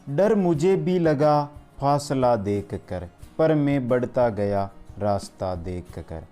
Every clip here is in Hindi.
डर मुझे भी लगा फासला देख कर, पर मैं बढ़ता गया रास्ता देख कर।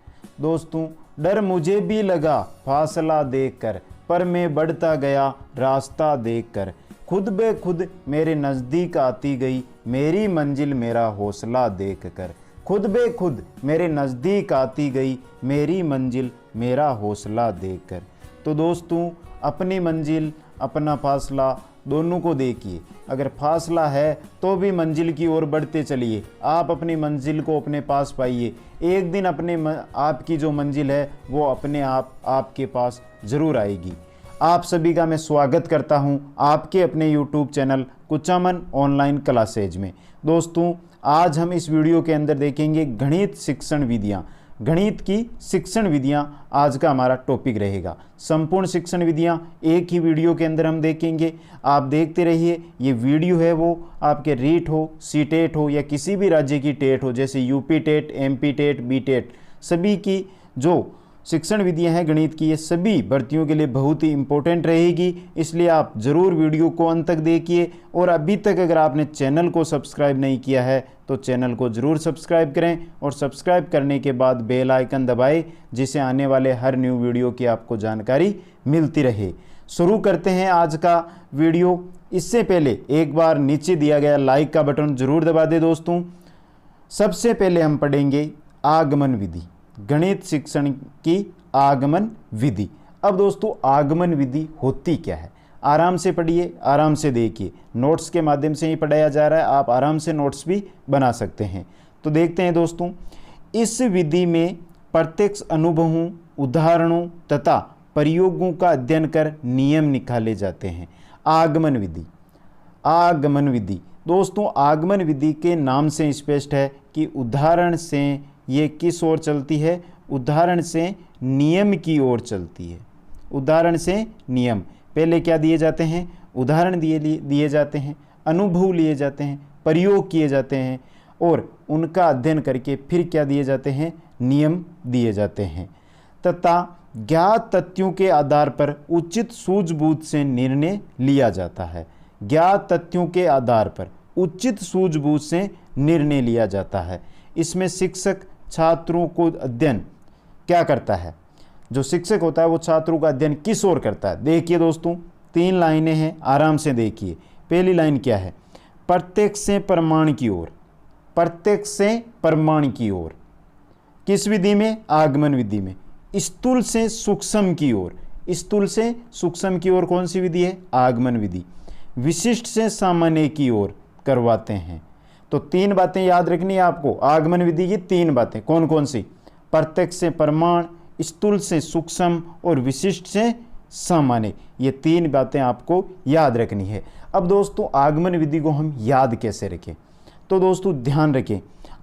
दोस्तों, डर मुझे भी लगा फासला देख कर, पर मैं बढ़ता गया रास्ता देख कर। खुद बे खुद मेरे नज़दीक आती गई मेरी मंजिल मेरा हौसला देख कर। खुद बे खुद मेरे नज़दीक आती गई मेरी मंजिल मेरा हौसला देख कर। तो दोस्तों, अपनी मंजिल अपना फासला दोनों को देखिए। अगर फासला है तो भी मंजिल की ओर बढ़ते चलिए। आप अपनी मंजिल को अपने पास पाइए। एक दिन आपकी जो मंजिल है वो अपने आप आपके पास ज़रूर आएगी। आप सभी का मैं स्वागत करता हूं आपके अपने YouTube channel Kuchaman online classes में। दोस्तों, आज हम इस वीडियो के अंदर देखेंगे गणित शिक्षण विधियां। गणित की शिक्षण विधियां आज का हमारा टॉपिक रहेगा। संपूर्ण शिक्षण विधियां एक ही वीडियो के अंदर हम देखेंगे। आप देखते रहिए। ये वीडियो है वो आपके रीट हो, सी टेट हो या किसी भी राज्य की टेट हो, जैसे UP TET, MP TET, B TET, सभी की जो शिक्षण विधियां हैं गणित की, ये सभी भर्तियों के लिए बहुत ही इम्पोर्टेंट रहेगी। इसलिए आप ज़रूर वीडियो को अंत तक देखिए। और अभी तक अगर आपने चैनल को सब्सक्राइब नहीं किया है तो चैनल को ज़रूर सब्सक्राइब करें और सब्सक्राइब करने के बाद बेल आइकन दबाएं, जिससे आने वाले हर न्यू वीडियो की आपको जानकारी मिलती रहे। शुरू करते हैं आज का वीडियो। इससे पहले एक बार नीचे दिया गया लाइक का बटन ज़रूर दबा दें। दोस्तों, सबसे पहले हम पढ़ेंगे आगमन विधि, गणित शिक्षण की आगमन विधि। अब दोस्तों, आगमन विधि होती क्या है? आराम से पढ़िए, आराम से देखिए। नोट्स के माध्यम से ही पढ़ाया जा रहा है, आप आराम से नोट्स भी बना सकते हैं। तो देखते हैं दोस्तों, इस विधि में प्रत्यक्ष अनुभवों, उदाहरणों तथा प्रयोगों का अध्ययन कर नियम निकाले जाते हैं। आगमन विधि, आगमन विधि दोस्तों, आगमन विधि के नाम से स्पष्ट है कि उदाहरण से ये किस ओर चलती है? उदाहरण से नियम की ओर चलती है। उदाहरण से नियम, पहले क्या दिए जाते हैं? उदाहरण दिए जाते हैं, अनुभव लिए जाते हैं, प्रयोग किए जाते हैं और उनका अध्ययन करके फिर क्या दिए जाते हैं? नियम दिए जाते हैं। तथा ज्ञात तथ्यों के आधार पर उचित सूझबूझ से निर्णय लिया जाता है। ज्ञात तथ्यों के आधार पर उचित सूझबूझ से निर्णय लिया जाता है। इसमें शिक्षक छात्रों को अध्ययन क्या करता है? जो शिक्षक होता है वो छात्रों का अध्ययन किस ओर करता है? देखिए दोस्तों, 3 लाइनें हैं, आराम से देखिए। पहली लाइन क्या है? प्रत्यक्ष से प्रमाण की ओर। प्रत्यक्ष से प्रमाण की ओर किस विधि में? आगमन विधि में। स्थूल से सूक्ष्म की ओर। स्थूल से सूक्ष्म की ओर कौन सी विधि है? आगमन विधि। विशिष्ट से सामान्य की ओर करवाते हैं। तो 3 बातें याद रखनी है आपको। आगमन विधि की 3 बातें कौन कौन सी? प्रत्यक्ष से प्रमाण, स्थूल से सूक्ष्म और विशिष्ट से सामान्य। ये 3 बातें आपको याद रखनी है। अब दोस्तों, आगमन विधि को हम याद कैसे रखें? तो दोस्तों ध्यान रखें,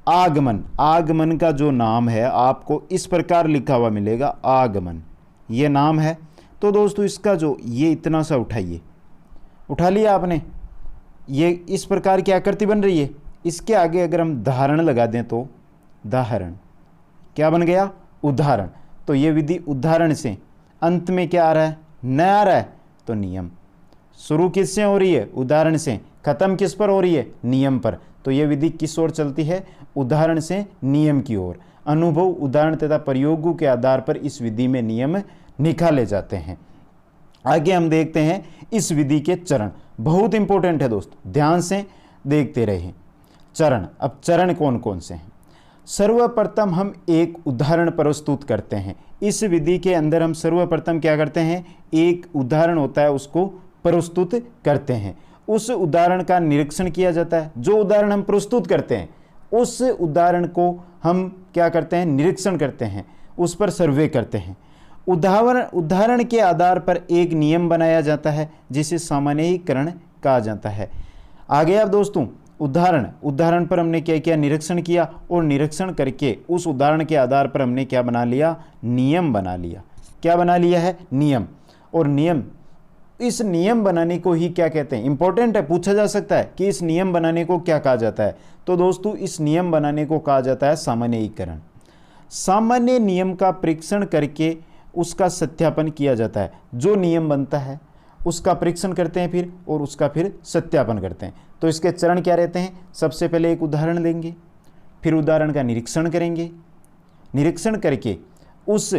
आगमन, आगमन का जो नाम है आपको इस प्रकार लिखा हुआ मिलेगा, आगमन, ये नाम है। तो दोस्तों इसका जो ये इतना सा उठाइए, उठा लिया आपने, ये इस प्रकार की आकृति बन रही है। इसके आगे अगर हम धारण लगा दें तो धारण क्या बन गया? उदाहरण। तो ये विधि उदाहरण से, अंत में क्या आ रहा है? न आ रहा है तो नियम। शुरू किससे हो रही है? उदाहरण से। खत्म किस पर हो रही है? नियम पर। तो ये विधि किस ओर चलती है? उदाहरण से नियम की ओर। अनुभव, उदाहरण तथा प्रयोगों के आधार पर इस विधि में नियम निकाले जाते हैं। आगे हम देखते हैं इस विधि के चरण, बहुत इंपॉर्टेंट है दोस्तों, ध्यान से देखते रहें। चरण, अब चरण कौन कौन से हैं? सर्वप्रथम हम एक उदाहरण प्रस्तुत करते हैं। इस विधि के अंदर हम सर्वप्रथम क्या करते हैं? एक उदाहरण होता है उसको प्रस्तुत करते हैं। उस उदाहरण का निरीक्षण किया जाता है। जो उदाहरण हम प्रस्तुत करते हैं उस उदाहरण को हम क्या करते हैं? निरीक्षण करते हैं, उस पर सर्वे करते हैं। उदाहरण के आधार पर एक नियम बनाया जाता है जिसे सामान्यीकरण कहा जाता है। आगे अब दोस्तों, उदाहरण पर हमने क्या किया? निरीक्षण किया और निरीक्षण करके उस उदाहरण के आधार पर हमने क्या बना लिया? नियम बना लिया। क्या बना लिया है? नियम। और नियम, इस नियम बनाने को ही क्या कहते हैं? इंपॉर्टेंट है, पूछा जा सकता है कि इस नियम बनाने को क्या कहा जाता है? तो दोस्तों इस नियम बनाने को कहा जाता है सामान्यीकरण। सामान्य नियम का परीक्षण करके उसका सत्यापन किया जाता है। जो नियम बनता है उसका परीक्षण करते हैं फिर, और उसका फिर सत्यापन करते हैं। तो इसके चरण क्या रहते हैं? सबसे पहले एक उदाहरण लेंगे, फिर उदाहरण का निरीक्षण करेंगे, निरीक्षण करके उस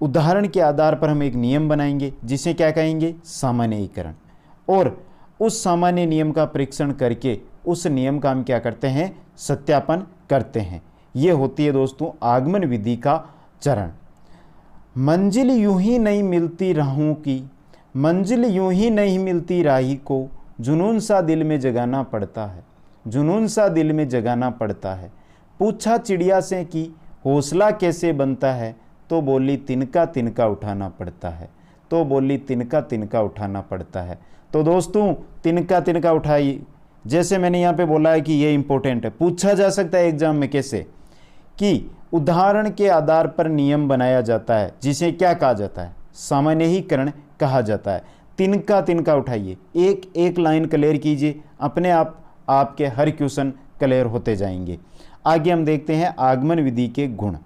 उदाहरण के आधार पर हम एक नियम बनाएंगे जिसे क्या कहेंगे? सामान्यीकरण। और उस सामान्य नियम का परीक्षण करके उस नियम का हम क्या करते हैं? सत्यापन करते हैं। ये होती है दोस्तों आगमन विधि का चरण। मंजिल यूं ही नहीं मिलती राहों की, मंजिल यूं ही नहीं मिलती राही को, जुनून सा दिल में जगाना पड़ता है, जुनून सा दिल में जगाना पड़ता है। पूछा चिड़िया से कि हौसला कैसे बनता है, तो बोली तिनका तिनका उठाना पड़ता है, तो बोली तिनका तिनका उठाना पड़ता है। तो दोस्तों तिनका तिनका उठाइए, जैसे मैंने यहाँ पे बोला है कि ये इंपॉर्टेंट है, पूछा जा सकता है एग्जाम में कैसे, कि उदाहरण के आधार पर नियम बनाया जाता है जिसे क्या कहा जाता है? सामान्यीकरण कहा जाता है। तिनका तिनका उठाइए, एक एक लाइन क्लियर कीजिए, अपने आप आपके हर क्वेश्चन क्लियर होते जाएंगे। आगे हम देखते हैं आगमन विधि के गुण।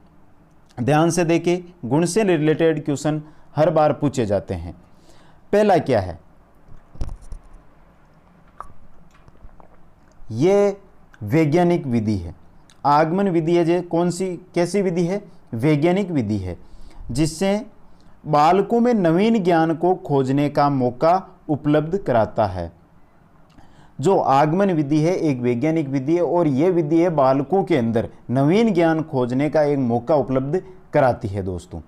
ध्यान से देखें, गुण से रिलेटेड क्वेश्चन हर बार पूछे जाते हैं। पहला क्या है? ये वैज्ञानिक विधि है। आगमन विधि है जो कौन सी, कैसी विधि है? वैज्ञानिक विधि है, जिससे बालकों में नवीन ज्ञान को खोजने का मौका उपलब्ध कराता है। जो आगमन विधि है एक वैज्ञानिक विधि है और ये विधि है बालकों के अंदर नवीन ज्ञान खोजने का एक मौका उपलब्ध कराती है। दोस्तों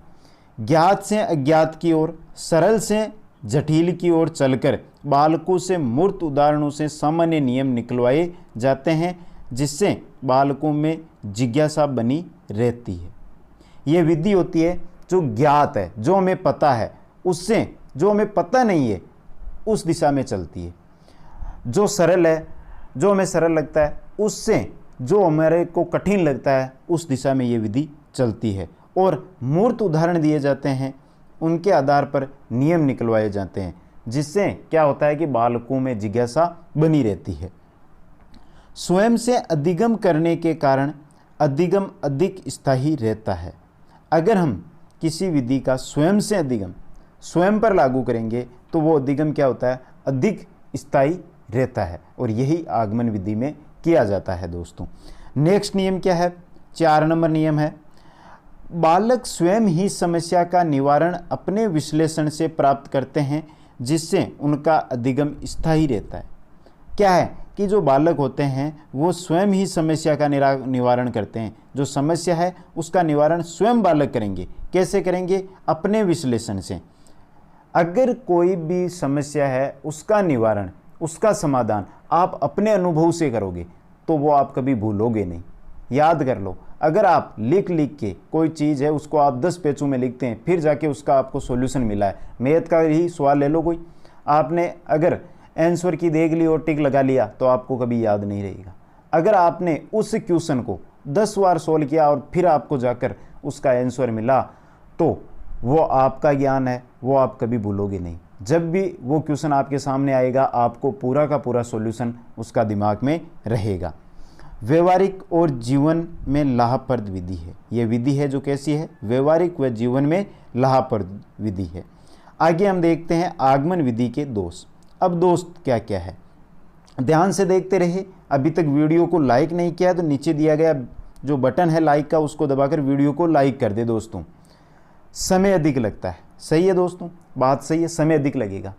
ज्ञात से अज्ञात की ओर, सरल से जटिल की ओर चलकर बालकों से मूर्त उदाहरणों से सामान्य नियम निकलवाए जाते हैं, जिससे बालकों में जिज्ञासा बनी रहती है। ये विधि होती है जो ज्ञात है, जो हमें पता है, उससे जो हमें पता नहीं है उस दिशा में चलती है। जो सरल है, जो हमें सरल लगता है, उससे जो हमारे को कठिन लगता है उस दिशा में ये विधि चलती है। और मूर्त उदाहरण दिए जाते हैं, उनके आधार पर नियम निकलवाए जाते हैं, जिससे क्या होता है कि बालकों में जिज्ञासा बनी रहती है। स्वयं से अधिगम करने के कारण अधिगम अधिक स्थायी रहता है। अगर हम किसी विधि का स्वयं से अधिगम स्वयं पर लागू करेंगे तो वो अधिगम क्या होता है? अधिक स्थायी रहता है, और यही आगमन विधि में किया जाता है। दोस्तों नेक्स्ट नियम क्या है? 4 नंबर नियम है, बालक स्वयं ही समस्या का निवारण अपने विश्लेषण से प्राप्त करते हैं, जिससे उनका अधिगम स्थायी रहता है। क्या है कि जो बालक होते हैं वो स्वयं ही समस्या का निवारण करते हैं। जो समस्या है उसका निवारण स्वयं बालक करेंगे। कैसे करेंगे? अपने विश्लेषण से। अगर कोई भी समस्या है उसका निवारण, उसका समाधान आप अपने अनुभव से करोगे तो वो आप कभी भूलोगे नहीं। याद कर लो, अगर आप लिख के कोई चीज़ है उसको आप 10 पेजों में लिखते हैं, फिर जाके उसका आपको सॉल्यूशन मिला है। मैथ का ही सवाल ले लो कोई, आपने अगर आंसर की देख ली और टिक लगा लिया तो आपको कभी याद नहीं रहेगा। अगर आपने उस क्वेश्चन को 10 बार सोल्व किया और फिर आपको जाकर उसका आंसर मिला तो वो आपका ज्ञान है, वो आप कभी भूलोगे नहीं। जब भी वो क्वेश्चन आपके सामने आएगा आपको पूरा का पूरा सॉल्यूशन उसका दिमाग में रहेगा। व्यवहारिक और जीवन में लाभप्रद विधि है। ये विधि है जो कैसी है? व्यवहारिक व जीवन में लाभप्रद विधि है। आगे हम देखते हैं आगमन विधि के दोष। अब दोस्त क्या क्या है, ध्यान से देखते रहे। अभी तक वीडियो को लाइक नहीं किया तो नीचे दिया गया जो बटन है लाइक का, उसको दबाकर वीडियो को लाइक कर दे। दोस्तों समय अधिक लगता है, सही है दोस्तों, बात सही है, समय अधिक लगेगा।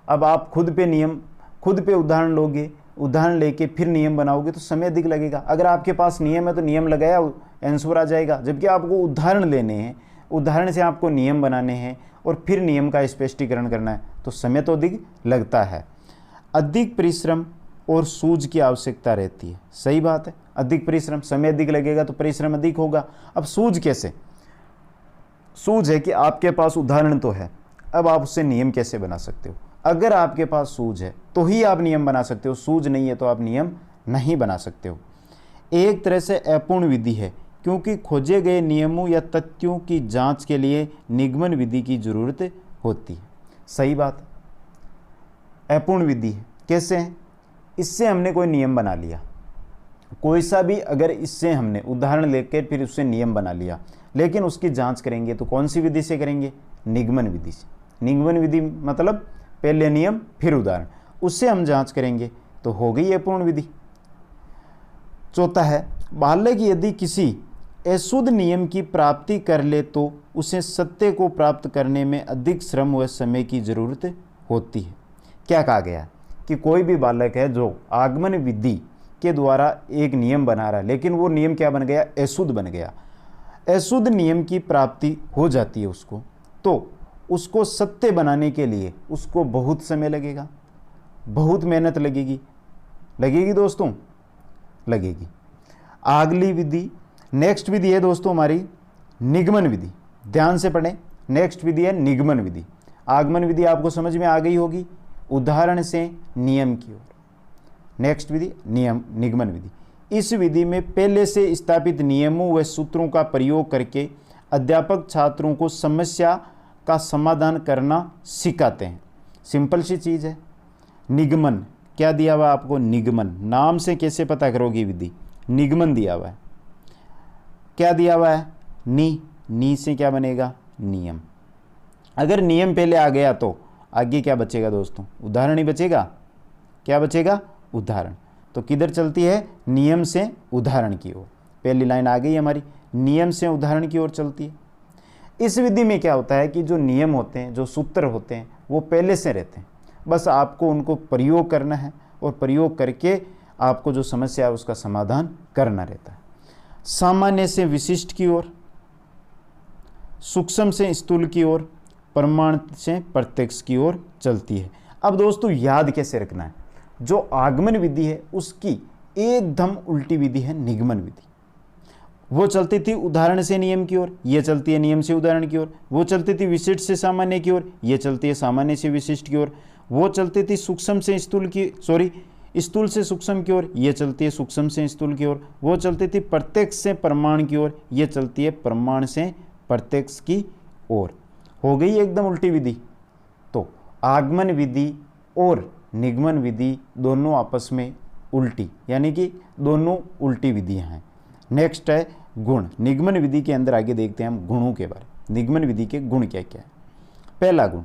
अब आप खुद पे नियम, खुद पे उदाहरण लोगे, उदाहरण लेके फिर नियम बनाओगे तो समय अधिक लगेगा। अगर आपके पास नियम है तो नियम लगाया आंसर आ जाएगा, जबकि आपको उदाहरण लेने हैं, उदाहरण से आपको नियम बनाने हैं और फिर नियम का स्पष्टीकरण करना है तो समय तो अधिक लगता है। अधिक परिश्रम और सूझ की आवश्यकता रहती है, सही बात है। अधिक परिश्रम, समय अधिक लगेगा तो परिश्रम अधिक होगा। अब सूझ कैसे? सूझ है कि आपके पास उदाहरण तो है, अब आप उससे नियम कैसे बना सकते हो। अगर आपके पास सूझ है तो ही आप नियम बना सकते हो, सूझ नहीं है तो आप नियम नहीं बना सकते हो। एक तरह से अपूर्ण विधि है, क्योंकि खोजे गए नियमों या तथ्यों की जांच के लिए निगमन विधि की जरूरत होती है, सही बात है। अपूर्ण विधि है, कैसे है? इससे हमने कोई नियम बना लिया, कोई सा भी, अगर इससे हमने उदाहरण लेकर फिर उससे नियम बना लिया, लेकिन उसकी जांच करेंगे तो कौन सी विधि से करेंगे? निगमन विधि से। निगमन विधि मतलब पहले नियम फिर उदाहरण, उससे हम जांच करेंगे तो हो गई है पूर्ण विधि। चौथा है, बालक यदि किसी अशुद्ध नियम की प्राप्ति कर ले तो उसे सत्य को प्राप्त करने में अधिक श्रम व समय की जरूरत होती है। क्या कहा गया कि कोई भी बालक है जो आगमन विधि के द्वारा एक नियम बना रहा है, लेकिन वो नियम क्या बन गया, अशुद्ध बन गया। अशुद्ध नियम की प्राप्ति हो जाती है उसको, तो उसको सत्य बनाने के लिए उसको बहुत समय लगेगा, बहुत मेहनत लगेगी दोस्तों, लगेगी। अगली विधि, नेक्स्ट विधि है दोस्तों हमारी निगमन विधि। ध्यान से पढ़ें, नेक्स्ट विधि है निगमन विधि। आगमन विधि आपको समझ में आ गई होगी, उदाहरण से नियम की ओर। नेक्स्ट विधि निगमन विधि। इस विधि में पहले से स्थापित नियमों व सूत्रों का प्रयोग करके अध्यापक छात्रों को समस्या का समाधान करना सिखाते हैं। सिंपल सी चीज़ है। निगमन क्या दिया हुआ आपको, निगमन। नाम से कैसे पता करोगी विधि, निगमन दिया हुआ है। क्या दिया हुआ है, नी से क्या बनेगा, नियम। अगर नियम पहले आ गया तो आगे क्या बचेगा दोस्तों, उदाहरण ही बचेगा। क्या बचेगा, उदाहरण। तो किधर चलती है, नियम से उदाहरण की ओर। पहली लाइन आ गई हमारी, नियम से उदाहरण की ओर चलती है। इस विधि में क्या होता है कि जो नियम होते हैं, जो सूत्र होते हैं, वो पहले से रहते हैं, बस आपको उनको प्रयोग करना है और प्रयोग करके आपको जो समस्या है उसका समाधान करना रहता है। सामान्य से विशिष्ट की ओर, सूक्ष्म से स्थूल की ओर, प्रमाण से प्रत्यक्ष की ओर चलती है। अब दोस्तों याद कैसे रखना है, जो आगमन विधि है उसकी एकदम उल्टी विधि है निगमन विधि। वो चलती थी उदाहरण से नियम की ओर, ये चलती है नियम से उदाहरण की ओर। वो चलती थी विशिष्ट से सामान्य की ओर, ये चलती है सामान्य से विशिष्ट की ओर। वो चलती थी सूक्ष्म से स्थूल से सूक्ष्म की ओर, ये चलती है सूक्ष्म से स्थूल की ओर। वो चलती थी प्रत्यक्ष से प्रमाण की ओर, ये चलती है प्रमाण से प्रत्यक्ष की ओर। हो गई एकदम उल्टी विधि। तो आगमन विधि और निगमन विधि दोनों आपस में उल्टी, यानी कि दोनों उल्टी विधियां हैं। नेक्स्ट है गुण। निगमन विधि के अंदर आगे देखते हैं हम गुणों के बारे में। निगमन विधि के गुण क्या क्या है। पहला गुण,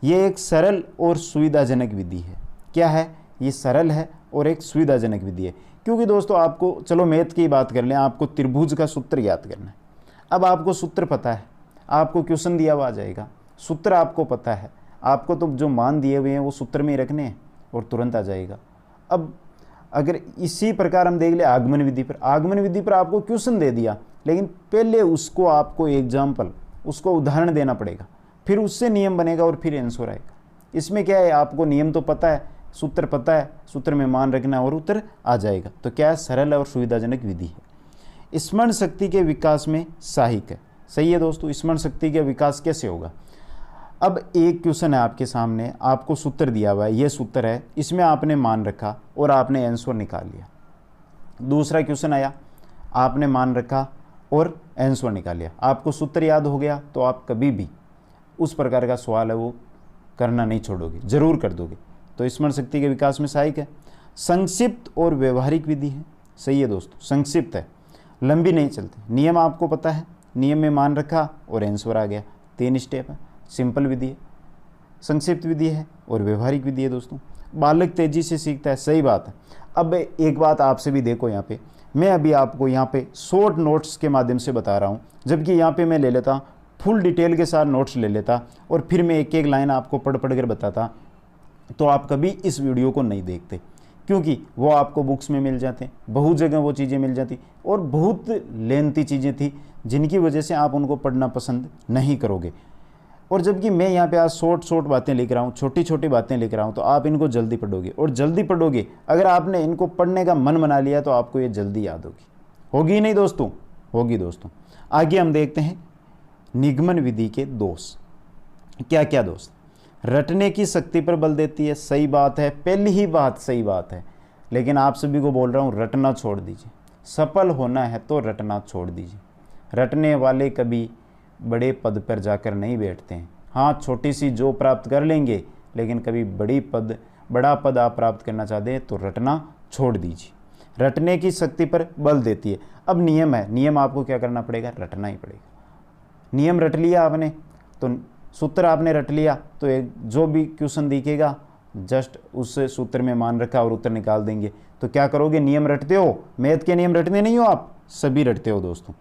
ये एक सरल और सुविधाजनक विधि है। क्या है, ये सरल है और एक सुविधाजनक विधि है। क्योंकि दोस्तों आपको, चलो मैथ की बात कर लें, आपको त्रिभुज का सूत्र याद करना है। अब आपको सूत्र पता है, आपको क्वेश्चन दिया हुआ आ जाएगा, सूत्र आपको पता है, आपको तो जो मान दिए हुए हैं वो सूत्र में ही रखने हैं और तुरंत आ जाएगा। अब अगर इसी प्रकार हम देख ले आगमन विधि पर, आगमन विधि पर आपको क्वेश्चन दे दिया, लेकिन पहले उसको आपको एग्जाम्पल, उसको उदाहरण देना पड़ेगा, फिर उससे नियम बनेगा और फिर आंसर आएगा। इसमें क्या है, आपको नियम तो पता है, सूत्र पता है, सूत्र में मान रखना और उत्तर आ जाएगा। तो क्या है, सरल और सुविधाजनक विधि है। स्मरण शक्ति के विकास में सहायक है। सही है दोस्तों, स्मरण शक्ति का विकास कैसे होगा। अब एक क्वेश्चन है आपके सामने, आपको सूत्र दिया हुआ है, ये सूत्र है, इसमें आपने मान रखा और आपने आंसर निकाल लिया। दूसरा क्वेश्चन आया, आपने मान रखा और आंसर निकाल लिया, आपको सूत्र याद हो गया, तो आप कभी भी उस प्रकार का सवाल है वो करना नहीं छोड़ोगे, जरूर कर दोगे। तो स्मरण शक्ति के विकास में सहायक है। संक्षिप्त और व्यवहारिक विधि है। सही है दोस्तों, संक्षिप्त है, लंबी नहीं चलती। नियम आपको पता है, नियम में मान रखा और आंसर आ गया, 3 स्टेप है, सिंपल विधि है, संक्षिप्त विधि है और व्यवहारिक विधि है। दोस्तों बालक तेजी से सीखता है, सही बात है। अब एक बात आपसे भी देखो, यहाँ पे मैं अभी आपको यहाँ पे शॉर्ट नोट्स के माध्यम से बता रहा हूँ, जबकि यहाँ पे मैं ले लेता फुल डिटेल के साथ नोट्स ले लेता और फिर मैं एक एक लाइन आपको पढ़ कर बताता, तो आप कभी इस वीडियो को नहीं देखते, क्योंकि वो आपको बुक्स में मिल जाते, बहुत जगह वो चीज़ें मिल जाती और बहुत लेंथी चीज़ें थी जिनकी वजह से आप उनको पढ़ना पसंद नहीं करोगे। और जबकि मैं यहाँ पे आज शॉर्ट बातें लिख रहा हूँ, छोटी छोटी बातें लिख रहा हूँ, तो आप इनको जल्दी पढ़ोगे और जल्दी पढ़ोगे। अगर आपने इनको पढ़ने का मन बना लिया तो आपको ये जल्दी याद होगी नहीं दोस्तों, होगी दोस्तों। आगे हम देखते हैं निगमन विधि के दोष। क्या क्या दोष। रटने की शक्ति पर बल देती है। सही बात है, पहली ही बात सही बात है, लेकिन आप सभी को बोल रहा हूँ रटना छोड़ दीजिए। सफल होना है तो रटना छोड़ दीजिए। रटने वाले कभी बड़े पद पर जाकर नहीं बैठते हैं। हाँ, छोटी सी जो प्राप्त कर लेंगे, लेकिन कभी बड़ा पद आप प्राप्त करना चाहते हैं तो रटना छोड़ दीजिए। रटने की शक्ति पर बल देती है। अब नियम है, नियम आपको क्या करना पड़ेगा, रटना ही पड़ेगा। नियम रट लिया आपने तो सूत्र आपने रट लिया, तो एक जो भी क्वेश्चन दिखेगा जस्ट उस सूत्र में मान रखा और उत्तर निकाल देंगे। तो क्या करोगे, नियम रटते हो, मैथ के नियम रटने नहीं हो आप, सभी रटते हो दोस्तों।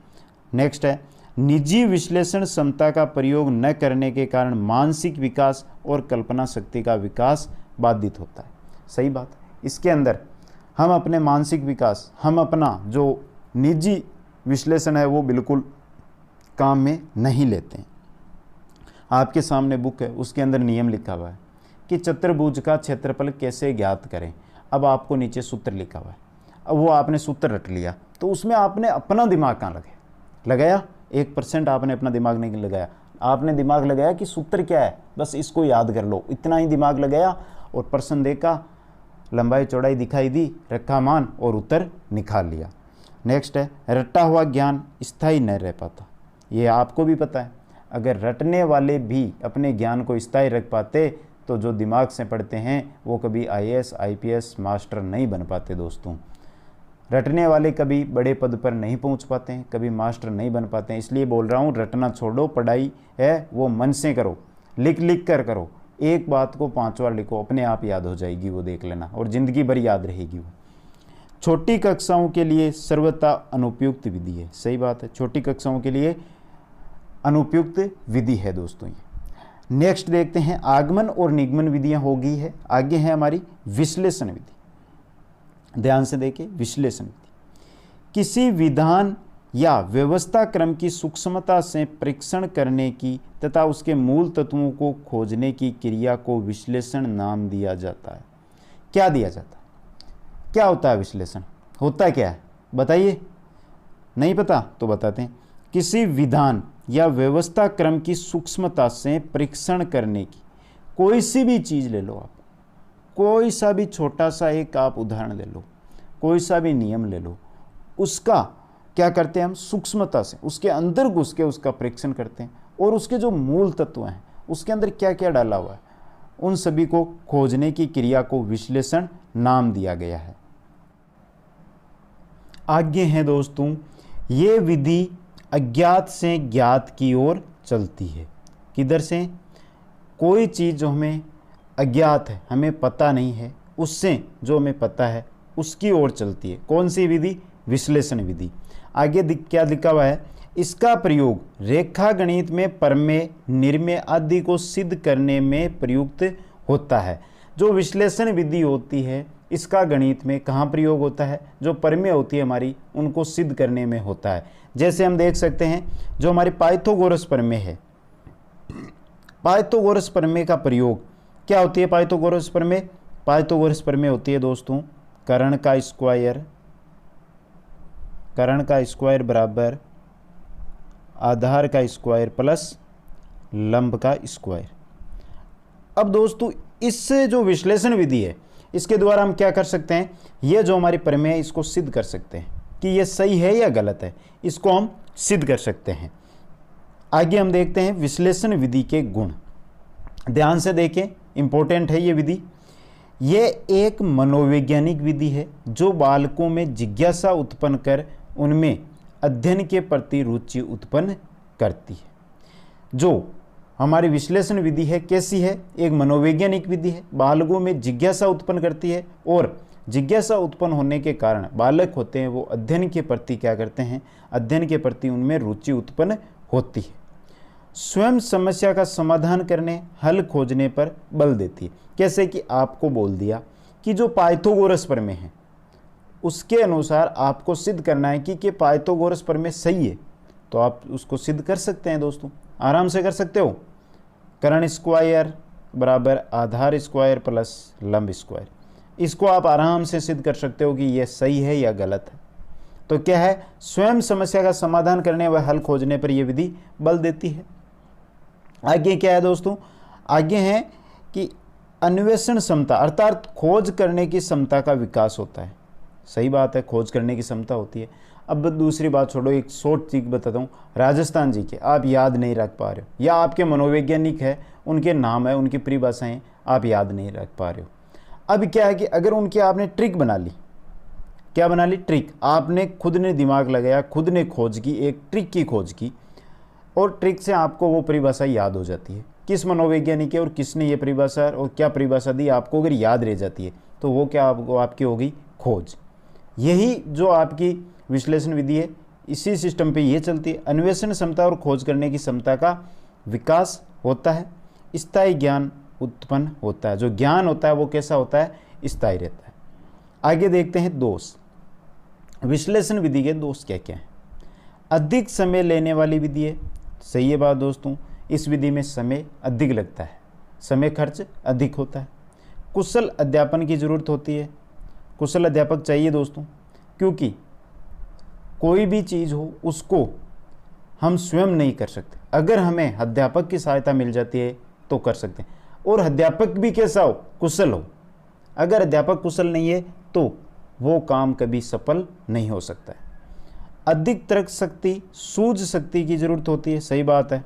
नेक्स्ट है, निजी विश्लेषण क्षमता का प्रयोग न करने के कारण मानसिक विकास और कल्पना शक्ति का विकास बाधित होता है। सही बात, इसके अंदर हम अपने मानसिक विकास, हम अपना जो निजी विश्लेषण है वो बिल्कुल काम में नहीं लेते हैं। आपके सामने बुक है, उसके अंदर नियम लिखा हुआ है कि चतुर्भुज का क्षेत्रफल कैसे ज्ञात करें। अब आपको नीचे सूत्र लिखा हुआ है, अब वो आपने सूत्र रट लिया, तो उसमें आपने अपना दिमाग कहाँ लगाया 1% आपने अपना दिमाग नहीं लगाया। आपने दिमाग लगाया कि सूत्र क्या है, बस इसको याद कर लो, इतना ही दिमाग लगाया और प्रश्न देखा, लंबाई चौड़ाई दिखाई दी, रखा मान और उत्तर निकाल लिया। नेक्स्ट है, रटा हुआ ज्ञान स्थायी न रह पाता। ये आपको भी पता है, अगर रटने वाले भी अपने ज्ञान को स्थायी रख पाते तो जो दिमाग से पढ़ते हैं वो कभी IAS IPS मास्टर नहीं बन पाते दोस्तों। रटने वाले कभी बड़े पद पर नहीं पहुंच पाते हैं, कभी मास्टर नहीं बन पाते हैं। इसलिए बोल रहा हूँ, रटना छोड़ो, पढ़ाई है वो मन से करो, लिख लिख कर करो। एक बात को 5 बार लिखो, अपने आप याद हो जाएगी, वो देख लेना, और ज़िंदगी भर याद रहेगी वो। छोटी कक्षाओं के लिए सर्वथा अनुपयुक्त विधि है। सही बात है, छोटी कक्षाओं के लिए अनुपयुक्त विधि है दोस्तों ये। नेक्स्ट देखते हैं, आगमन और निगमन विधियां हो गई है, आगे है हमारी विश्लेषण विधि। ध्यान से देखिए, विश्लेषण विधि किसी विधान या व्यवस्था क्रम की सूक्ष्मता से परीक्षण करने की तथा उसके मूल तत्वों को खोजने की क्रिया को विश्लेषण नाम दिया जाता है। क्या दिया जाता है, क्या होता है विश्लेषण, होता क्या है बताइए, नहीं पता तो बताते हैं। किसी विधान या व्यवस्था क्रम की सूक्ष्मता से परीक्षण करने की, कोई सी भी चीज़ ले लो आप, कोई सा भी छोटा सा एक आप उदाहरण ले लो, कोई सा भी नियम ले लो, उसका क्या करते हैं हम, सूक्ष्मता से उसके अंदर घुस के उसका परीक्षण करते हैं और उसके जो मूल तत्व हैं उसके अंदर क्या क्या डाला हुआ है उन सभी को खोजने की क्रिया को विश्लेषण नाम दिया गया है। आगे है दोस्तों, ये विधि अज्ञात से ज्ञात की ओर चलती है। किधर से, कोई चीज़ जो हमें अज्ञात है, हमें पता नहीं है, उससे जो हमें पता है उसकी ओर चलती है। कौन सी विधि, विश्लेषण विधि। आगे क्या लिखा हुआ है, इसका प्रयोग रेखा गणित में प्रमेय, निर्मेय आदि को सिद्ध करने में प्रयुक्त होता है। जो विश्लेषण विधि होती है इसका गणित में कहाँ प्रयोग होता है, जो प्रमेय होती है हमारी उनको सिद्ध करने में होता है। जैसे हम देख सकते हैं, जो हमारी पाइथागोरस प्रमेय है, पाइथागोरस प्रमेय का प्रयोग क्या होती है, पाइथागोरस प्रमेय, पाइथागोरस प्रमेय होती है दोस्तों कर्ण का स्क्वायर बराबर आधार का स्क्वायर प्लस लंब का स्क्वायर। अब दोस्तों इससे जो विश्लेषण विधि है इसके द्वारा हम क्या कर सकते हैं, ये जो हमारी प्रमेय है इसको सिद्ध कर सकते हैं कि ये सही है या गलत है, इसको हम सिद्ध कर सकते हैं। आगे हम देखते हैं विश्लेषण विधि के गुण। ध्यान से देखें, इंपॉर्टेंट है ये विधि। ये एक मनोवैज्ञानिक विधि है जो बालकों में जिज्ञासा उत्पन्न कर उनमें अध्ययन के प्रति रुचि उत्पन्न करती है। जो हमारी विश्लेषण विधि है कैसी है, एक मनोवैज्ञानिक विधि है, बालकों में जिज्ञासा उत्पन्न करती है और जिज्ञासा उत्पन्न होने के कारण बालक होते हैं वो अध्ययन के प्रति क्या करते हैं, अध्ययन के प्रति उनमें रुचि उत्पन्न होती है। स्वयं समस्या का समाधान करने, हल खोजने पर बल देती है। कैसे कि आपको बोल दिया कि जो पाइथागोरस प्रमेय है उसके अनुसार आपको सिद्ध करना है कि पाइथागोरस प्रमेय सही है, तो आप उसको सिद्ध कर सकते हैं दोस्तों, आराम से कर सकते हो। कर्ण स्क्वायर बराबर आधार स्क्वायर प्लस लंब स्क्वायर, इसको आप आराम से सिद्ध कर सकते हो कि यह सही है या गलत है। तो क्या है, स्वयं समस्या का समाधान करने व हल खोजने पर यह विधि बल देती है। आगे क्या है दोस्तों, आगे है कि अन्वेषण क्षमता अर्थात खोज करने की क्षमता का विकास होता है। सही बात है, खोज करने की क्षमता होती है। अब दूसरी बात छोड़ो, एक शॉर्ट चीज बताता हूँ। राजस्थान जी के आप याद नहीं रख पा रहे हो, या आपके मनोवैज्ञानिक है उनके नाम है, उनकी परिभाषाएं आप याद नहीं रख पा रहे हो। अब क्या है कि अगर उनकी आपने ट्रिक बना ली, क्या बना ली, ट्रिक, आपने खुद ने दिमाग लगाया, खुद ने खोज की, एक ट्रिक की खोज की और ट्रिक से आपको वो परिभाषा याद हो जाती है, किस मनोवैज्ञानिक है और किसने ये परिभाषा और क्या परिभाषा दी, आपको अगर याद रह जाती है तो वो क्या आपकी होगी, खोज। यही जो आपकी विश्लेषण विधि है, इसी सिस्टम पे ये चलती है। अन्वेषण क्षमता और खोज करने की क्षमता का विकास होता है, स्थायी ज्ञान उत्पन्न होता है। जो ज्ञान होता है वो कैसा होता है, स्थायी रहता है। आगे देखते हैं दोष। विश्लेषण विधि के दोष क्या क्या हैं। अधिक समय लेने वाली विधि है, सही है बात दोस्तों। इस विधि में समय अधिक लगता है, समय खर्च अधिक होता है। कुशल अध्यापन की जरूरत होती है, कुशल अध्यापक चाहिए दोस्तों, क्योंकि कोई भी चीज़ हो उसको हम स्वयं नहीं कर सकते। अगर हमें अध्यापक की सहायता मिल जाती है तो कर सकते हैं, और अध्यापक भी कैसा हो, कुशल हो। अगर अध्यापक कुशल नहीं है तो वो काम कभी सफल नहीं हो सकता है। अधिक तर्क शक्ति, सूझ शक्ति की जरूरत होती है, सही बात है।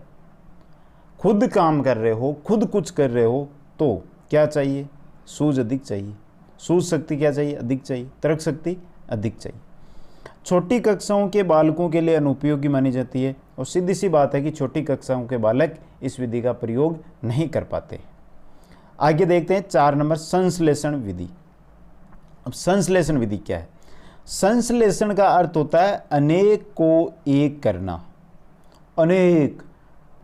खुद काम कर रहे हो, खुद कुछ कर रहे हो तो क्या चाहिए, सूझ अधिक चाहिए। सूझ शक्ति क्या चाहिए, अधिक चाहिए। तर्क शक्ति अधिक चाहिए। छोटी कक्षाओं के बालकों के लिए अनुपयोगी मानी जाती है, और सीधी सी बात है कि छोटी कक्षाओं के बालक इस विधि का प्रयोग नहीं कर पाते। आगे देखते हैं 4 नंबर, संश्लेषण विधि। अब संश्लेषण विधि क्या है। संश्लेषण का अर्थ होता है अनेक को एक करना। अनेक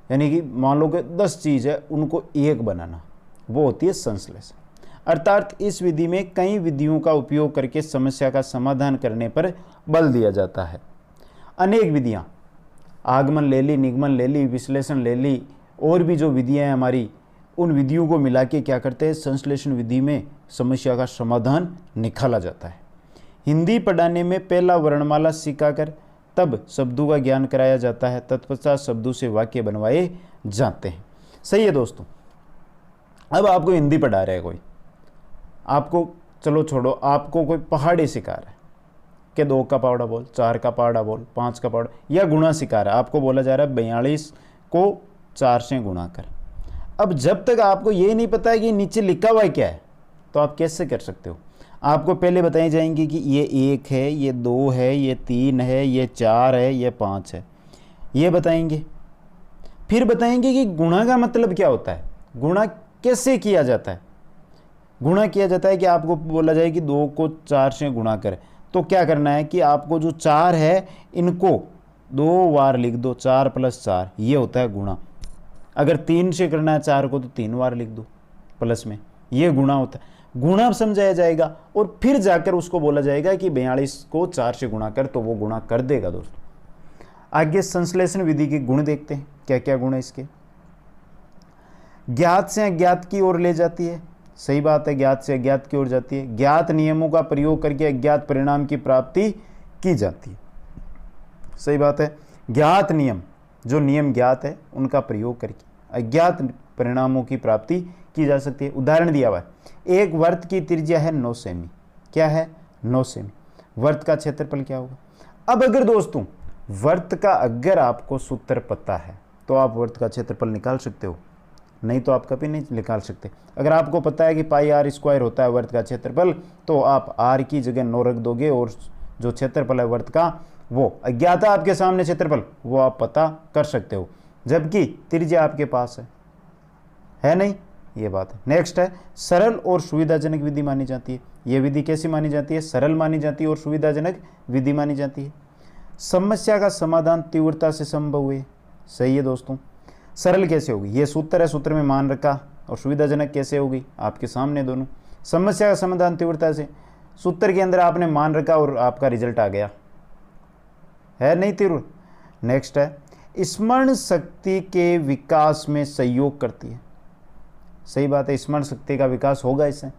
यानी कि मान लो कि 10 चीज़ है, उनको एक बनाना, वो होती है संश्लेषण। अर्थात इस विधि में कई विधियों का उपयोग करके समस्या का समाधान करने पर बल दिया जाता है। अनेक विधियाँ, आगमन ले ली, निगमन ले ली, विश्लेषण ले ली, और भी जो विधियाँ हैं हमारी, उन विधियों को मिला के क्या करते हैं, संश्लेषण विधि में समस्या का समाधान निकाला जाता है। हिंदी पढ़ाने में पहला वर्णमाला सिखाकर तब शब्दों का ज्ञान कराया जाता है, तत्पश्चात शब्दों से वाक्य बनवाए जाते हैं। सही है दोस्तों। अब आपको हिंदी पढ़ा रहा है कोई, आपको चलो छोड़ो, आपको कोई पहाड़ी सिखा रहा है कि 2 का पहाड़ा बोल, 4 का पहाड़ा बोल, 5 का पहाड़ा, या गुणा सिखा रहा है। आपको बोला जा रहा है 42 को 4 से गुणा कर। अब जब तक आपको ये नहीं पता है कि नीचे लिखा हुआ क्या है, तो आप कैसे कर सकते हो। आपको पहले बताई जाएंगी कि ये 1 है, ये 2 है, ये 3 है, ये 4 है, ये 5 है, ये बताएंगे। फिर बताएंगे कि गुणा का मतलब क्या होता है, गुणा कैसे किया जाता है। गुणा किया जाता है कि आपको बोला जाए कि 2 को 4 से गुणा करें, तो क्या करना है कि आपको जो 4 है इनको 2 बार लिख दो, 4 + 4, ये होता है गुणा। अगर 3 से करना है 4 को तो 3 बार लिख दो प्लस में, ये गुणा होता है। गुणा समझाया जाएगा और फिर जाकर उसको बोला जाएगा कि 42 को 4 से गुणा कर, तो वो गुणा कर देगा दोस्तों। आगे संश्लेषण विधि के गुण देखते हैं, क्या क्या गुण है इसके। ज्ञात से अज्ञात की ओर ले जाती है, सही बात है, ज्ञात से अज्ञात की ओर जाती है। ज्ञात नियमों का प्रयोग करके अज्ञात परिणाम की प्राप्ति की जाती है, सही बात है। ज्ञात नियम, जो नियम ज्ञात है उनका प्रयोग करके अज्ञात परिणामों की प्राप्ति की जा सकती है। उदाहरण दिया हुआ है, एक वर्त की त्रिज्या है 9 सेमी। क्या है, 9 सेमी। वर्त का क्षेत्रफल क्या होगा। अब अगर दोस्तों वर्त का अगर आपको सूत्र पता है तो आप वर्त का क्षेत्रफल निकाल सकते हो, नहीं तो आप कभी नहीं निकाल सकते। अगर आपको पता है कि πr² होता है वर्त का क्षेत्रफल, तो आप r की जगह 9 रख दोगे और जो क्षेत्रफल है वर्त का, वो अज्ञात है आपके सामने क्षेत्रफल, वो आप पता कर सकते हो, जबकि त्रिज्या आपके पास है नहीं, ये बात है। नेक्स्ट है सरल और सुविधाजनक विधि मानी जाती है। ये विधि कैसी मानी जाती है, सरल मानी जाती है और सुविधाजनक विधि मानी जाती है। समस्या का समाधान तीव्रता से संभव हुए, सही है दोस्तों। सरल कैसे होगी, ये सूत्र है, सूत्र में मान रखा, और सुविधाजनक कैसे होगी, आपके सामने दोनों। समस्या का समाधान तीव्रता से, सूत्र के अंदर आपने मान रखा और आपका रिजल्ट आ गया, है नहीं तीव्र। नेक्स्ट है स्मरण शक्ति के विकास में सहयोग करती है, सही बात है, स्मरण शक्ति का विकास होगा इससे।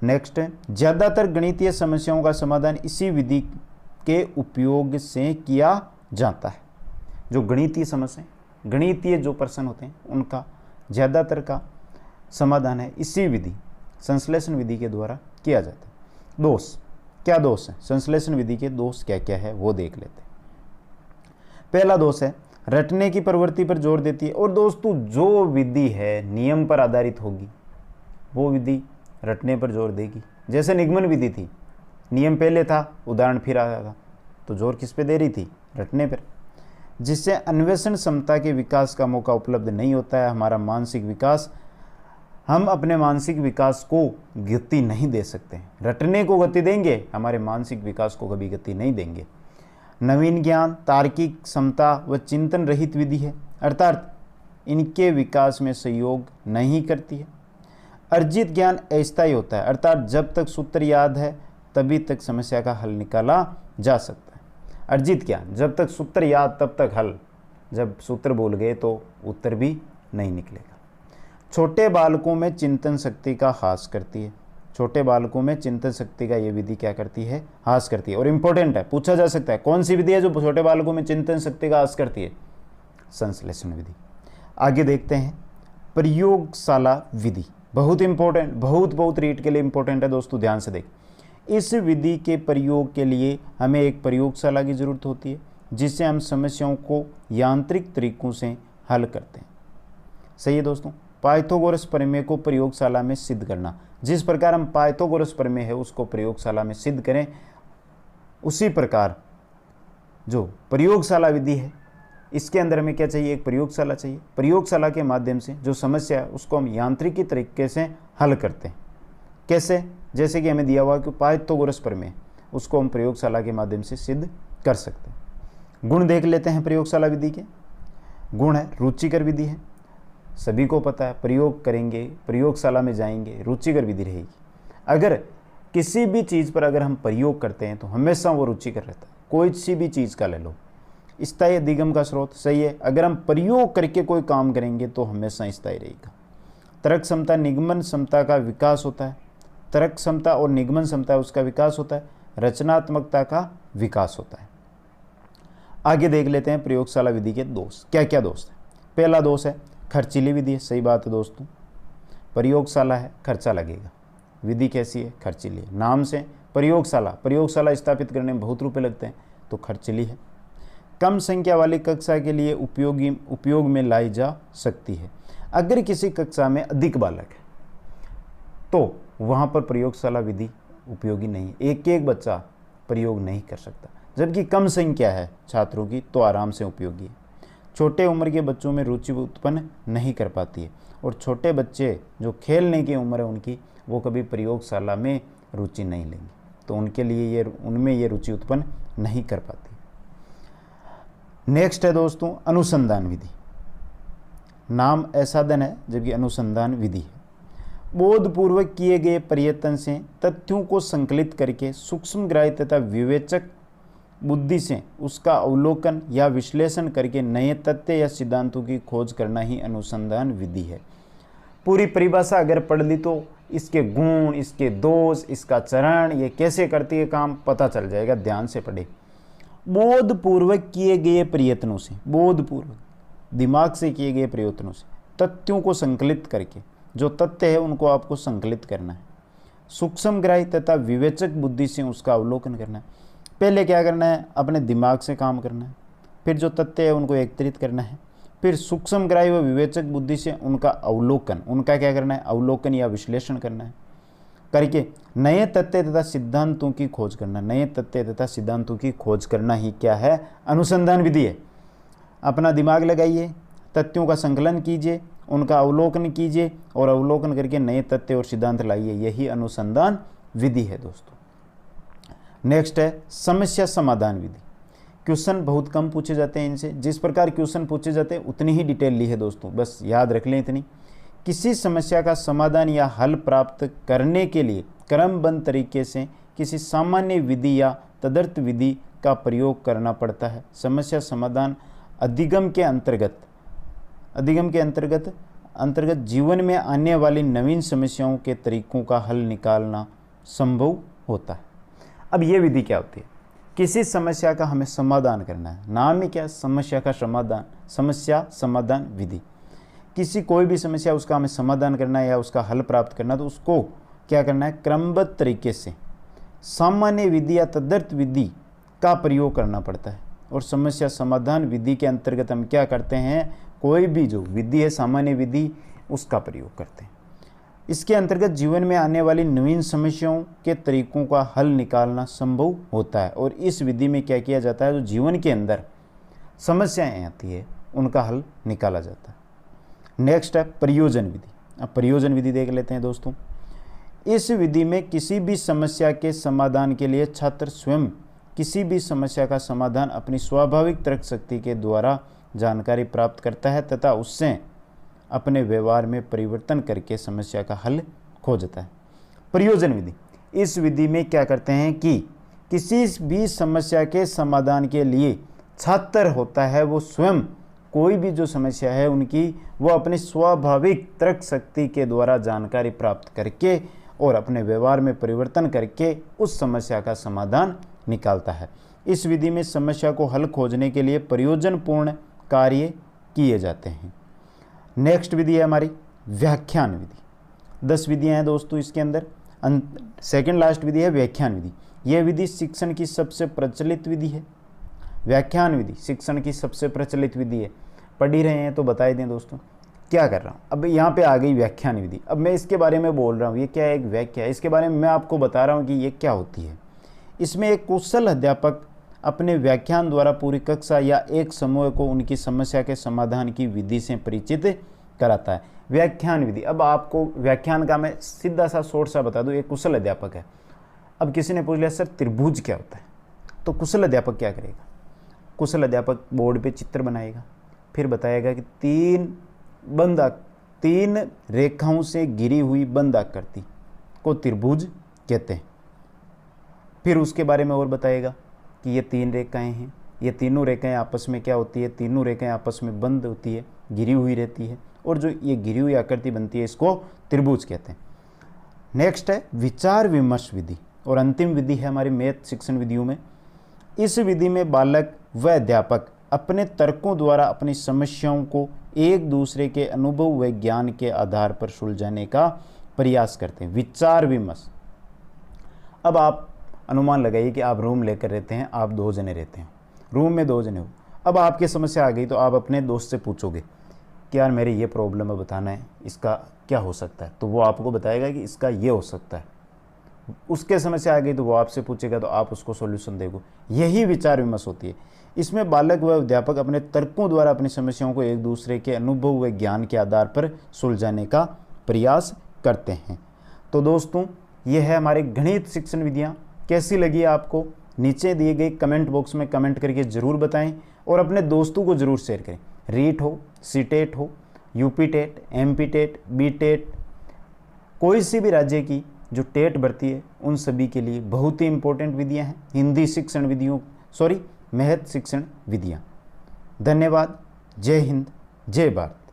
नेक्स्ट है ज़्यादातर गणितीय समस्याओं का समाधान इसी विधि के उपयोग से किया जाता है। जो गणितीय समस्या, गणितीय जो प्रश्न होते हैं उनका ज़्यादातर का समाधान है इसी विधि, संश्लेषण विधि के द्वारा किया जाता है। दोष, क्या दोष है, संश्लेषण विधि के दोष क्या क्या है वो देख लेते हैं। पहला दोष है रटने की प्रवृत्ति पर जोर देती है। और दोस्तों जो विधि है नियम पर आधारित होगी वो विधि रटने पर जोर देगी। जैसे निगमन विधि थी, नियम पहले था, उदाहरण फिर आया था, तो जोर किस पे दे रही थी, रटने पर। जिससे अन्वेषण क्षमता के विकास का मौका उपलब्ध नहीं होता है। हमारा मानसिक विकास, हम अपने मानसिक विकास को गति नहीं दे सकते। रटने को गति देंगे, हमारे मानसिक विकास को कभी गति नहीं देंगे। नवीन ज्ञान तार्किक क्षमता व चिंतन रहित विधि है, अर्थात इनके विकास में सहयोग नहीं करती है। अर्जित ज्ञान अस्थायी होता है, अर्थात जब तक सूत्र याद है तभी तक समस्या का हल निकाला जा सकता है। अर्जित ज्ञान, जब तक सूत्र याद तब तक हल, जब सूत्र भूल गए तो उत्तर भी नहीं निकलेगा। छोटे बालकों में चिंतन शक्ति का ह्रास करती है। छोटे बालकों में चिंतन शक्ति का ये विधि क्या करती है? ह्रास करती है। और इंपॉर्टेंट है, पूछा जा सकता है कौन सी विधि है जो छोटे बालकों में चिंतन शक्ति का ह्रास करती है? संश्लेषण विधि। आगे देखते हैं प्रयोगशाला विधि। बहुत इंपॉर्टेंट, बहुत रीड के लिए इंपॉर्टेंट है दोस्तों, ध्यान से देख। इस विधि के प्रयोग के लिए हमें एक प्रयोगशाला की जरूरत होती है जिससे हम समस्याओं को यांत्रिक तरीकों से हल करते हैं। सही है दोस्तों। पाइथागोरस प्रमेय को प्रयोगशाला में सिद्ध करना, जिस प्रकार हम पाइथागोरस प्रमेय है उसको प्रयोगशाला में सिद्ध करें, उसी प्रकार जो प्रयोगशाला विधि है इसके अंदर हमें क्या चाहिए? एक प्रयोगशाला चाहिए। प्रयोगशाला के माध्यम से जो समस्या है उसको हम यांत्रिकी तरीके से हल करते हैं। कैसे? जैसे कि हमें दिया हुआ कि पाइथागोरस प्रमेय, उसको हम प्रयोगशाला के माध्यम से सिद्ध कर सकते हैं। गुण देख लेते हैं प्रयोगशाला विधि के। गुण है रुचिकर विधि है, सभी को पता है, प्रयोग करेंगे, प्रयोगशाला में जाएंगे, रुचिकर विधि रहेगी। अगर किसी भी चीज़ पर अगर हम प्रयोग करते हैं तो हमेशा वो रुचिकर रहता है। कोई सी भी चीज़ का ले लो, स्थायी अधिगम का स्रोत, सही है। अगर हम प्रयोग करके कोई काम करेंगे तो हमेशा स्थायी रहेगा। तर्क क्षमता निगमन क्षमता का विकास होता है। तर्क क्षमता और निगमन क्षमता उसका विकास होता है। रचनात्मकता का विकास होता है। आगे देख लेते हैं प्रयोगशाला विधि के दोष। क्या क्या दोष है? पहला दोष है खर्चीली विधि है। सही बात है दोस्तों, प्रयोगशाला है, खर्चा लगेगा। विधि कैसी है? खर्चीली है। नाम से प्रयोगशाला स्थापित करने में बहुत रुपए लगते हैं, तो खर्चीली है। कम संख्या वाली कक्षा के लिए उपयोग में लाई जा सकती है। अगर किसी कक्षा में अधिक बालक है तो वहाँ पर प्रयोगशाला विधि उपयोगी नहीं है। एक बच्चा प्रयोग नहीं कर सकता, जबकि कम संख्या है छात्रों की तो आराम से उपयोगी है। छोटे उम्र के बच्चों में रुचि उत्पन्न नहीं कर पाती है, और छोटे बच्चे जो खेलने की उम्र है उनकी, वो कभी प्रयोगशाला में रुचि नहीं लेंगे, तो उनके लिए उनमें ये रुचि उत्पन्न नहीं कर पाती। नेक्स्ट है दोस्तों अनुसंधान विधि। नाम असाधन है जबकि अनुसंधान विधि है। बोधपूर्वक किए गए प्रयत्न से तथ्यों को संकलित करके सूक्ष्मग्राही तथा विवेचक बुद्धि से उसका अवलोकन या विश्लेषण करके नए तथ्य या सिद्धांतों की खोज करना ही अनुसंधान विधि है। पूरी परिभाषा अगर पढ़ ली तो इसके गुण, इसके दोष, इसका चरण, ये कैसे करती है काम पता चल जाएगा। ध्यान से पढ़े। बोधपूर्वक किए गए प्रयत्नों से, बोधपूर्वक दिमाग से किए गए प्रयत्नों से तथ्यों को संकलित करके, जो तथ्य है उनको आपको संकलित करना है। सूक्ष्मग्राही तथा विवेचक बुद्धि से उसका अवलोकन करना है। पहले क्या करना है? अपने दिमाग से काम करना है, फिर जो तथ्य है उनको एकत्रित करना है, फिर सूक्ष्मग्राही व विवेचक बुद्धि से उनका अवलोकन, उनका क्या करना है? अवलोकन या विश्लेषण करना है, करके नए तथ्य तथा सिद्धांतों की खोज करना। नए तथ्य तथा सिद्धांतों की खोज करना ही क्या है? अनुसंधान विधि है। अपना दिमाग लगाइए, तथ्यों का संकलन कीजिए, उनका अवलोकन कीजिए और अवलोकन करके नए तथ्य और सिद्धांत लाइए, यही अनुसंधान विधि है दोस्तों। नेक्स्ट है समस्या समाधान विधि। क्वेश्चन बहुत कम पूछे जाते हैं इनसे, जिस प्रकार क्वेश्चन पूछे जाते हैं उतनी ही डिटेल ली है दोस्तों, बस याद रख लें इतनी। किसी समस्या का समाधान या हल प्राप्त करने के लिए क्रमबद्ध तरीके से किसी सामान्य विधि या तदर्थ विधि का प्रयोग करना पड़ता है। समस्या समाधान अधिगम के अंतर्गत जीवन में आने वाली नवीन समस्याओं के तरीकों का हल निकालना संभव होता है। अब ये विधि क्या होती है? किसी समस्या का हमें समाधान करना है, नाम ही क्या? समस्या का समाधान, समस्या समाधान विधि। किसी कोई भी समस्या उसका हमें समाधान करना है या उसका हल प्राप्त करना है, तो उसको क्या करना है? क्रमबद्ध तरीके से सामान्य विधि या तदर्थ विधि का प्रयोग करना पड़ता है। और समस्या समाधान विधि के अंतर्गत हम क्या करते हैं? कोई भी जो विधि है, सामान्य विधि, उसका प्रयोग करते हैं। इसके अंतर्गत जीवन में आने वाली नवीन समस्याओं के तरीकों का हल निकालना संभव होता है। और इस विधि में क्या किया जाता है? जो जीवन के अंदर समस्याएं आती है उनका हल निकाला जाता है। नेक्स्ट है प्रयोजन विधि। अब प्रयोजन विधि देख लेते हैं दोस्तों। इस विधि में किसी भी समस्या के समाधान के लिए छात्र स्वयं किसी भी समस्या का समाधान अपनी स्वाभाविक तर्क शक्ति के द्वारा जानकारी प्राप्त करता है तथा उससे अपने व्यवहार में परिवर्तन करके समस्या का हल खोजता है। प्रयोजन विधि, इस विधि में क्या करते हैं कि किसी भी समस्या के समाधान के लिए छात्र होता है वो स्वयं कोई भी जो समस्या है उनकी वो अपनी स्वाभाविक तर्क शक्ति के द्वारा जानकारी प्राप्त करके और अपने व्यवहार में परिवर्तन करके उस समस्या का समाधान निकालता है। इस विधि में समस्या को हल खोजने के लिए प्रयोजनपूर्ण कार्य किए जाते हैं। नेक्स्ट विधि है हमारी व्याख्यान विधि। 10 विधियां हैं दोस्तों इसके अंदर। सेकंड लास्ट विधि है व्याख्यान विधि। यह विधि शिक्षण की सबसे प्रचलित विधि है। व्याख्यान विधि शिक्षण की सबसे प्रचलित विधि है। पढ़ ही रहे हैं तो बता ही दें दोस्तों क्या कर रहा हूँ। अब यहाँ पे आ गई व्याख्यान विधि। अब मैं इसके बारे में बोल रहा हूँ, ये क्या है, एक व्याख्या है। इसके बारे में मैं आपको बता रहा हूँ कि ये क्या होती है। इसमें एक कुशल अध्यापक अपने व्याख्यान द्वारा पूरी कक्षा या एक समूह को उनकी समस्या के समाधान की विधि से परिचित कराता है। व्याख्यान विधि, अब आपको व्याख्यान का मैं सीधा सा शॉर्ट सा बता दूं। एक कुशल अध्यापक है। अब किसी ने पूछ लिया सर त्रिभुज क्या होता है, तो कुशल अध्यापक क्या करेगा? कुशल अध्यापक बोर्ड पे चित्र बनाएगा, फिर बताएगा कि तीन रेखाओं से घिरी हुई बंद आकृति को त्रिभुज कहते हैं। फिर उसके बारे में और बताएगा कि ये 3 रेखाएं हैं, ये तीनों रेखाएं आपस में क्या होती है, तीनों रेखाएं आपस में बंद होती है, घिरी हुई रहती है, और जो ये घिरी हुई आकृति बनती है इसको त्रिभुज कहते हैं। नेक्स्ट है विचार विमर्श विधि, और अंतिम विधि है हमारी मैथ शिक्षण विधियों में। इस विधि में बालक व अध्यापक अपने तर्कों द्वारा अपनी समस्याओं को एक दूसरे के अनुभव व ज्ञान के आधार पर सुलझाने का प्रयास करते हैं। विचार विमर्श, अब आप अनुमान लगाइए कि आप रूम लेकर रहते हैं, आप 2 जने रहते हैं, रूम में 2 जने हो। अब आपकी समस्या आ गई तो आप अपने दोस्त से पूछोगे कि यार मेरी ये प्रॉब्लम है, बताना है इसका क्या हो सकता है, तो वो आपको बताएगा कि इसका ये हो सकता है। उसके समस्या आ गई तो वो आपसे पूछेगा तो आप उसको सॉल्यूशन देगो। यही विचार विमर्श होती है। इसमें बालक व अध्यापक अपने तर्कों द्वारा अपनी समस्याओं को एक दूसरे के अनुभव व ज्ञान के आधार पर सुलझाने का प्रयास करते हैं। तो दोस्तों ये है हमारे गणित शिक्षण विधियाँ। कैसी लगी आपको? नीचे दिए गए कमेंट बॉक्स में कमेंट करके ज़रूर बताएं और अपने दोस्तों को ज़रूर शेयर करें। रीट हो, सीटेट हो, UP TET, MP TET, B TET, कोई सी भी राज्य की जो टेट भर्ती है उन सभी के लिए बहुत ही इंपॉर्टेंट विधियां हैं हिंदी शिक्षण विधियों, मैथ शिक्षण विधियां। धन्यवाद। जय हिंद, जय भारत।